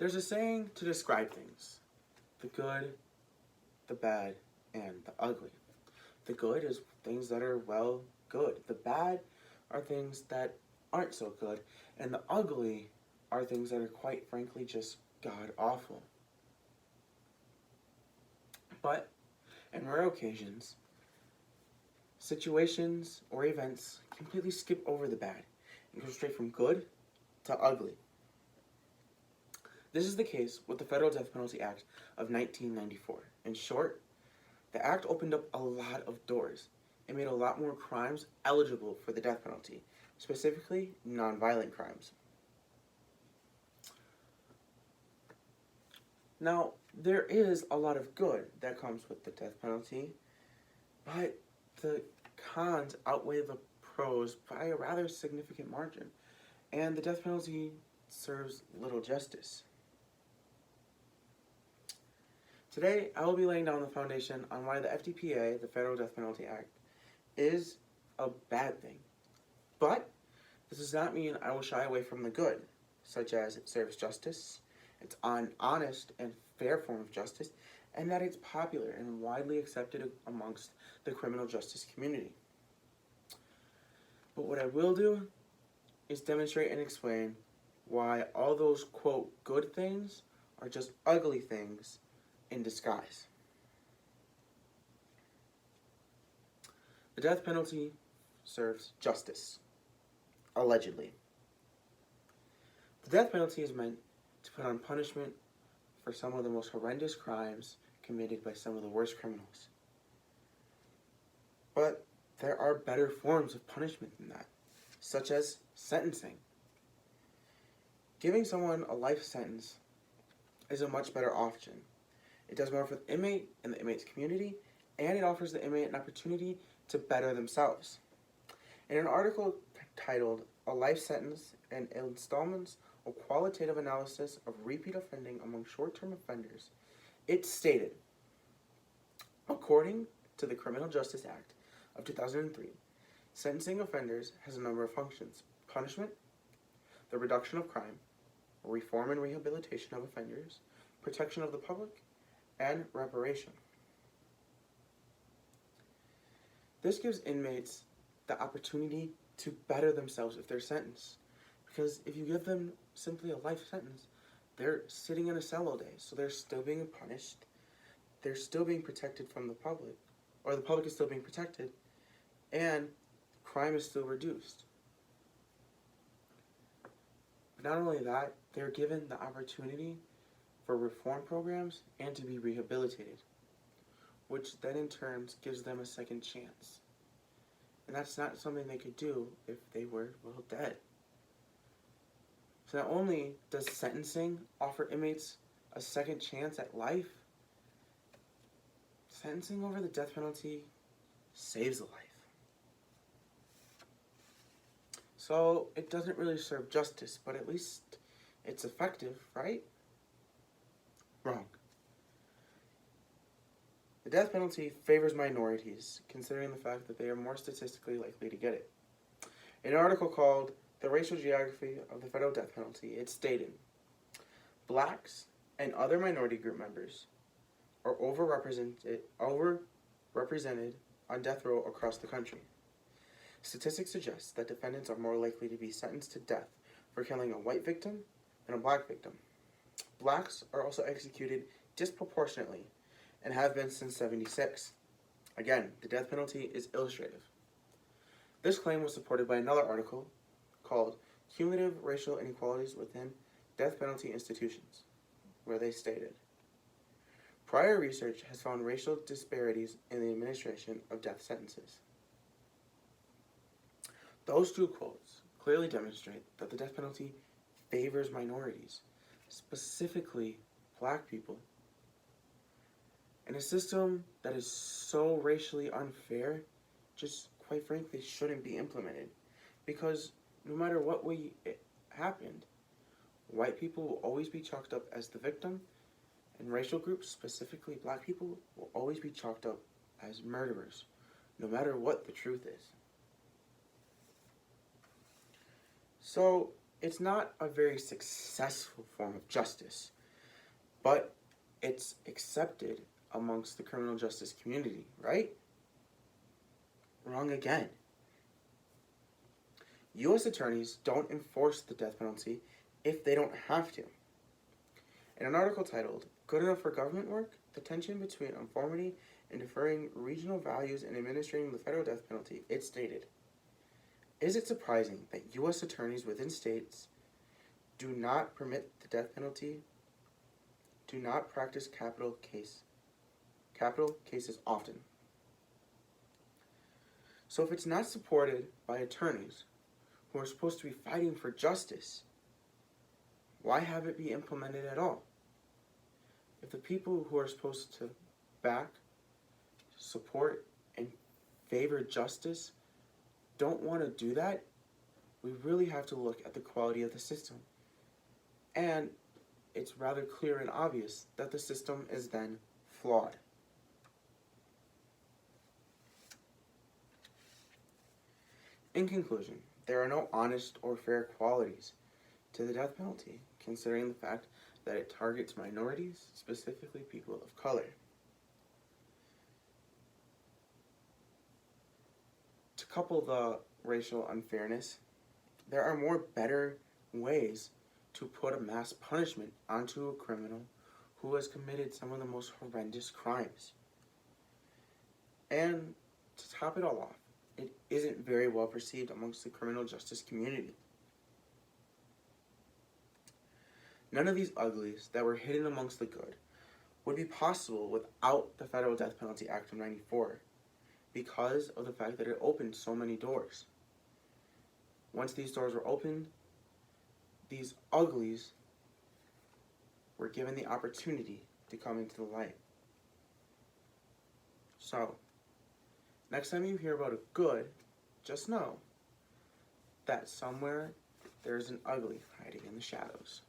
There's a saying to describe things: the good, the bad, and the ugly. The good is things that are, well, good. The bad are things that aren't so good. And the ugly are things that are, quite frankly, just god awful. But in rare occasions, situations or events completely skip over the bad and go straight from good to ugly. This is the case with the Federal Death Penalty Act of 1994. In short, the act opened up a lot of doors. It made a lot more crimes eligible for the death penalty, specifically nonviolent crimes. Now, there is a lot of good that comes with the death penalty, but the cons outweigh the pros by a rather significant margin, and the death penalty serves little justice. Today, I will be laying down the foundation on why the FDPA, the Federal Death Penalty Act, is a bad thing. But this does not mean I will shy away from the good, such as it serves justice, it's an honest and fair form of justice, and that it's popular and widely accepted amongst the criminal justice community. But what I will do is demonstrate and explain why all those, quote, good things are just ugly things in disguise. The death penalty serves justice, allegedly. The death penalty is meant to put on punishment for some of the most horrendous crimes committed by some of the worst criminals. But there are better forms of punishment than that, such as sentencing. Giving someone a life sentence is a much better option. It does more for the inmate and the inmate's community, and it offers the inmate an opportunity to better themselves. In an article titled "A Life Sentence and Installments, a Qualitative Analysis of Repeat Offending Among Short-Term Offenders," it stated, according to the Criminal Justice Act of 2003, sentencing offenders has a number of functions: punishment, the reduction of crime, reform and rehabilitation of offenders, protection of the public, and reparation. This gives inmates the opportunity to better themselves if they're sentenced. Because if you give them simply a life sentence, they're sitting in a cell all day, so they're still being punished, they're still being protected from the public, or the public is still being protected, and crime is still reduced. But not only that, they're given the opportunity for reform programs and to be rehabilitated, which then in turn gives them a second chance. And that's not something they could do if they were, well, dead. So not only does sentencing offer inmates a second chance at life, sentencing over the death penalty saves a life. So it doesn't really serve justice, but at least it's effective, right? Wrong. The death penalty favors minorities, considering the fact that they are more statistically likely to get it. In an article called "The Racial Geography of the Federal Death Penalty," it stated, blacks and other minority group members are overrepresented on death row across the country. Statistics suggest that defendants are more likely to be sentenced to death for killing a white victim than a black victim. Blacks are also executed disproportionately and have been since '76. Again, the death penalty is illustrative. This claim was supported by another article called "Cumulative Racial Inequalities Within Death Penalty Institutions," where they stated, prior research has found racial disparities in the administration of death sentences. Those two quotes clearly demonstrate that the death penalty favors minorities, specifically black people. And a system that is so racially unfair just, quite frankly, shouldn't be implemented. Because no matter what way it happened, white people will always be chalked up as the victim, and racial groups, specifically black people, will always be chalked up as murderers, no matter what the truth is. So, it's not a very successful form of justice, but it's accepted amongst the criminal justice community, right? Wrong again. U.S. attorneys don't enforce the death penalty if they don't have to. In an article titled, "Good Enough for Government Work? The Tension Between Uniformity and Deferring Regional Values in Administering the Federal Death Penalty," it stated, "Is it surprising that U.S. attorneys within states do not permit the death penalty, do not practice capital cases often? So if it's not supported by attorneys who are supposed to be fighting for justice, why have it be implemented at all? If the people who are supposed to back, support, and favor justice don't want to do that, we really have to look at the quality of the system. And it's rather clear and obvious that the system is then flawed." In conclusion, there are no honest or fair qualities to the death penalty, considering the fact that it targets minorities, specifically people of color. To couple the racial unfairness, there are more better ways to put a mass punishment onto a criminal who has committed some of the most horrendous crimes. And to top it all off, it isn't very well perceived amongst the criminal justice community. None of these uglies that were hidden amongst the good would be possible without the Federal Death Penalty Act of '94, because of the fact that it opened so many doors. Once these doors were opened, these uglies were given the opportunity to come into the light. So, next time you hear about a good, just know that somewhere there's an ugly hiding in the shadows.